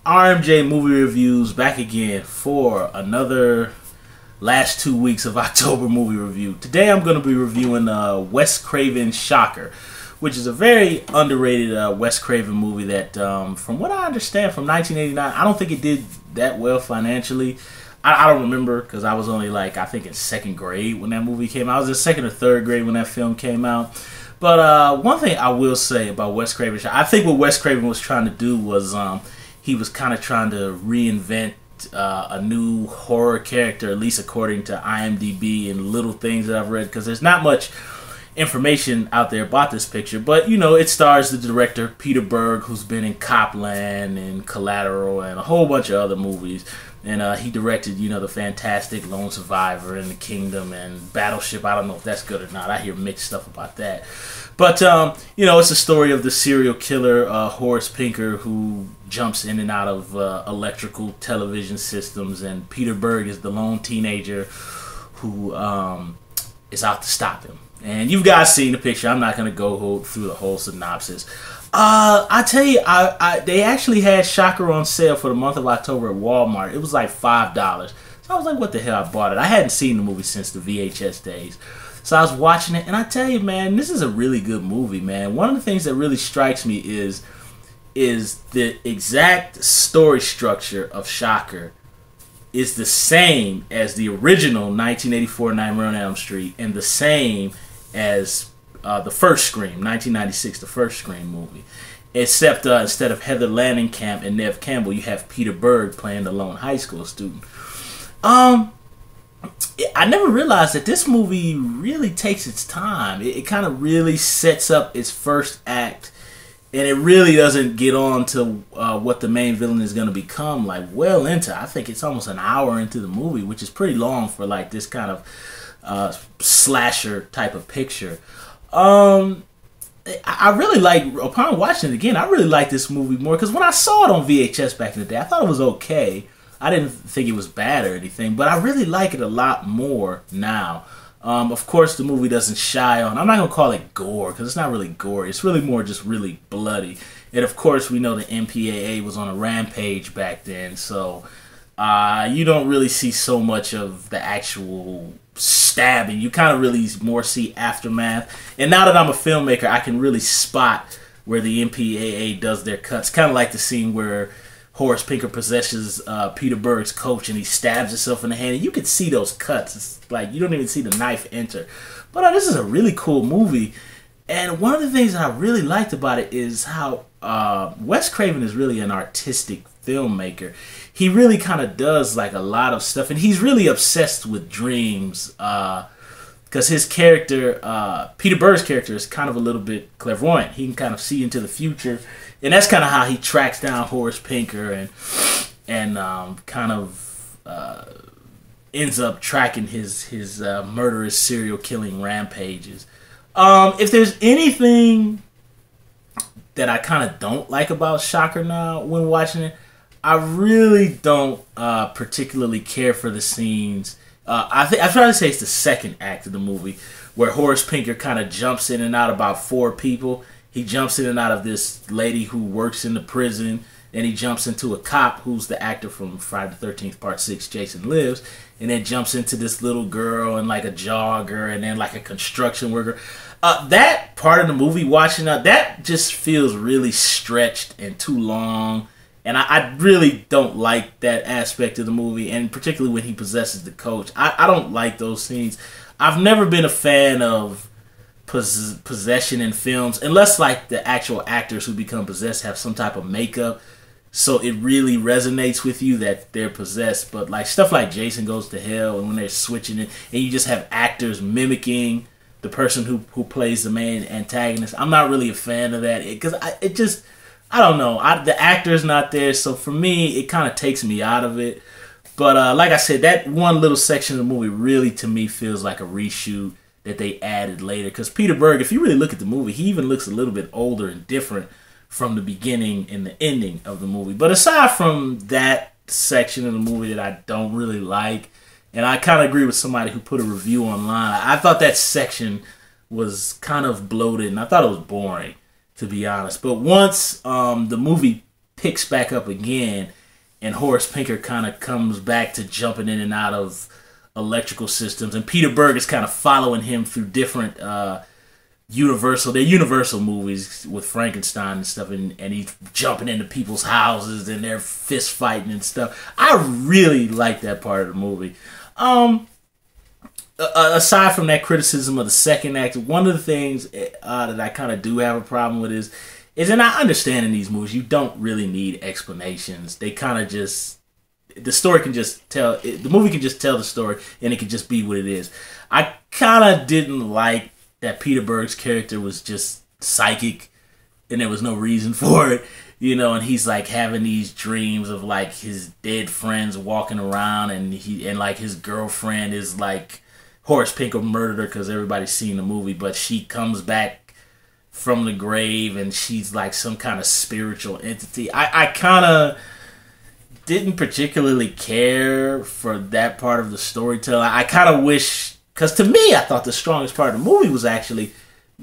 RMJ Movie Reviews back again for another last 2 weeks of October movie review. Today I'm going to be reviewing Wes Craven's Shocker, which is a very underrated Wes Craven movie that, from what I understand, from 1989, I don't think it did that well financially. I don't remember because I was only I think in second grade when that movie came out. I was in second or third grade when that film came out. But one thing I will say about Wes Craven's Shocker, I think what Wes Craven was trying to do was he was kind of trying to reinvent a new horror character, at least according to IMDb and little things that I've read, because there's not much information out there about this picture. But, you know, it stars the director, Peter Berg, who's been in Copland and Collateral and a whole bunch of other movies. And he directed, you know, The Fantastic, Lone Survivor, and The Kingdom, and Battleship. I don't know if that's good or not. I hear mixed stuff about that. But, you know, it's a story of the serial killer, Horace Pinker, who jumps in and out of electrical television systems. And Peter Berg is the lone teenager who is out to stop him. And you guys seen the picture. I'm not going to go through the whole synopsis. I tell you, they actually had Shocker on sale for the month of October at Walmart. It was like $5. So I was like, what the hell, I bought it. I hadn't seen the movie since the VHS days. So I was watching it, and I tell you, man, this is a really good movie, man. One of the things that really strikes me is the exact story structure of Shocker is the same as the original 1984 Nightmare on Elm Street and the same as the first Scream, 1996, the first Scream movie. Except instead of Heather Langenkamp and Neve Campbell, you have Peter Berg playing the lone high school student. I never realized that this movie really takes its time. It kind of really sets up its first act, and it really doesn't get on to what the main villain is going to become well into. I think it's almost an hour into the movie, which is pretty long for this kind of slasher type of picture. I really upon watching it again, I really like this movie more because when I saw it on VHS back in the day, I thought it was okay. I didn't think it was bad or anything, but I really like it a lot more now. Of course, the movie doesn't shy on, I'm not going to call it gore because it's not really gore. It's really more just really bloody. And of course, we know the MPAA was on a rampage back then, so you don't really see so much of the actual stabbing. You kind of really more see aftermath. And now that I'm a filmmaker, I can really spot where the MPAA does their cuts. Kind of like the scene where Horace Pinker possesses Peter Berg's coach and he stabs himself in the hand. And you can see those cuts. It's like you don't even see the knife enter. But this is a really cool movie. And one of the things that I really liked about it is how Wes Craven is really an artistic filmmaker. He really kind of does a lot of stuff, and he's really obsessed with dreams because his character, Peter Berg's character, is kind of a little bit clairvoyant. He can kind of see into the future, and that's kind of how he tracks down Horace Pinker and kind of ends up tracking his murderous serial killing rampages. If there's anything that I kind of don't like about Shocker now when watching it, I really don't particularly care for the scenes. I try to say it's the second act of the movie where Horace Pinker kind of jumps in and out about 4 people. He jumps in and out of this lady who works in the prison, and he jumps into a cop who's the actor from Friday the 13th Part 6, Jason Lives, and then jumps into this little girl and a jogger and then a construction worker. That part of the movie, watching that just feels really stretched and too long. And I really don't like that aspect of the movie, and particularly when he possesses the coach. I don't like those scenes. I've never been a fan of possession in films, unless the actual actors who become possessed have some type of makeup, so it really resonates with you that they're possessed. But stuff like Jason Goes to Hell, and when they're switching it, and you just have actors mimicking the person who plays the main antagonist, I'm not really a fan of that because I don't know. The actor's not there, so for me, it kind of takes me out of it. But like I said, that one little section of the movie really, to me, feels like a reshoot that they added later. Because Peter Berg, if you really look at the movie, he even looks a little bit older and different from the beginning and the ending of the movie. But aside from that section of the movie that I don't really like, and I kind of agree with somebody who put a review online, I thought that section was kind of bloated, and I thought it was boring, to be honest. But once the movie picks back up again, and Horace Pinker kind of comes back to jumping in and out of electrical systems, and Peter Berg is kind of following him through different Universal movies with Frankenstein and stuff, and he's jumping into people's houses and they're fist fighting and stuff. I really like that part of the movie. Aside from that criticism of the second act, one of the things that I kind of do have a problem with is, and I understand in these movies, you don't really need explanations. They kind of just, the story can just tell, the movie can just tell the story, and it can just be what it is. I kind of didn't like that Peter Berg's character was just psychic, and there was no reason for it, and he's like having these dreams of like his dead friends walking around, and like his girlfriend is like, Horace Pinker murdered her because everybody's seen the movie, but she comes back from the grave and she's like some kind of spiritual entity. I kind of didn't particularly care for that part of the storytelling. I kind of wish, because to me, I thought the strongest part of the movie was actually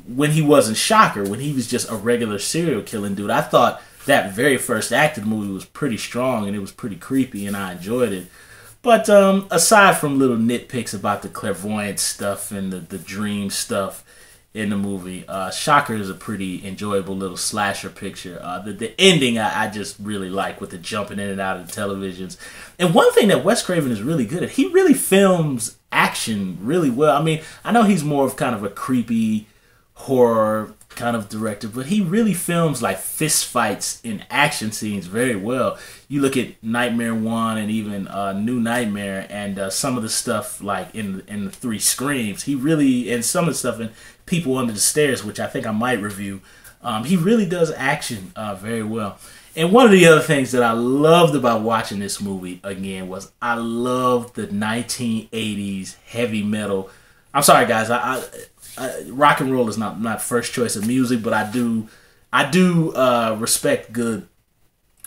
when he wasn't Shocker, when he was just a regular serial killing dude. I thought that very first act of the movie was pretty strong and it was pretty creepy and I enjoyed it. But aside from little nitpicks about the clairvoyant stuff and the dream stuff in the movie, Shocker is a pretty enjoyable little slasher picture. The ending I just really like, with the jumping in and out of the televisions. And one thing that Wes Craven is really good at, he really films action really well. I mean, I know he's more of kind of a creepy horror kind of director, but he really films like fist fights in action scenes very well. You look at Nightmare 1 and even New Nightmare, and some of the stuff like in the Three Screams, he really, and some of the stuff in People Under the Stairs, which I think I might review, he really does action very well. And one of the other things that I loved about watching this movie again was I loved the 1980s heavy metal. I'm sorry guys, rock and roll is not my first choice of music, but I do respect good,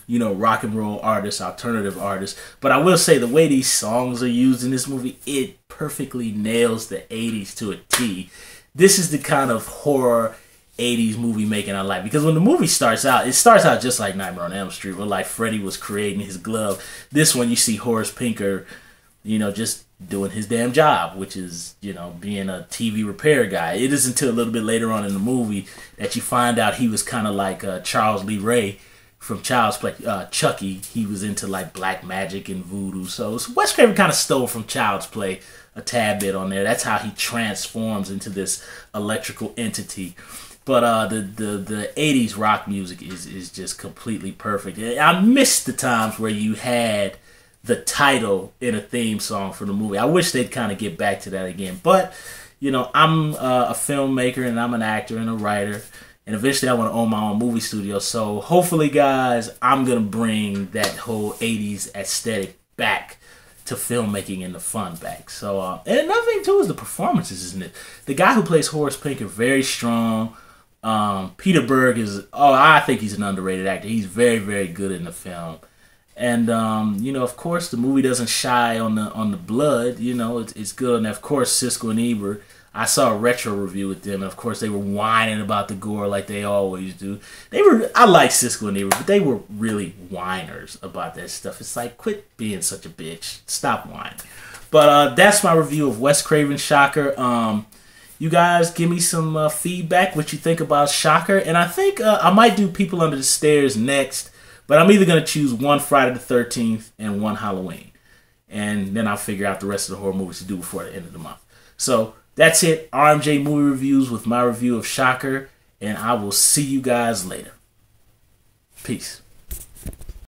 rock and roll artists, alternative artists. But I will say the way these songs are used in this movie, it perfectly nails the 80s to a T. This is the kind of horror 80s movie making I like, because when the movie starts out, it starts out just like Nightmare on Elm Street, where like Freddy was creating his glove. This one you see Horace Pinker, just doing his damn job, which is, being a TV repair guy. It isn't until a little bit later on in the movie that you find out he was kind of like Charles Lee Ray from Child's Play, Chucky. He was into like black magic and voodoo. So Wes Craven kind of stole from Child's Play a tad bit on there. That's how he transforms into this electrical entity. But the 80s rock music is just completely perfect. I miss the times where you had the title in a theme song for the movie. I wish they'd kind of get back to that again. But, I'm a filmmaker and I'm an actor and a writer. And eventually I want to own my own movie studio. So hopefully, guys, I'm going to bring that whole 80s aesthetic back to filmmaking and the fun back. So, and another thing, too, is the performances, isn't it? The guy who plays Horace Pinker, very strong. Peter Berg I think he's an underrated actor. He's very, very good in the film. And, of course, the movie doesn't shy on the blood. It's good. And, of course, Siskel and Ebert, I saw a retro review with them. And, of course, they were whining about the gore like they always do. I like Siskel and Ebert, but they were really whiners about that stuff. It's like, quit being such a bitch. Stop whining. But that's my review of Wes Craven's Shocker. You guys give me some feedback, what you think about Shocker. And I think I might do People Under the Stairs next. But I'm either going to choose one Friday the 13th and one Halloween. And then I'll figure out the rest of the horror movies to do before the end of the month. So that's it. RMJ Movie Reviews with my review of Shocker. And I will see you guys later. Peace.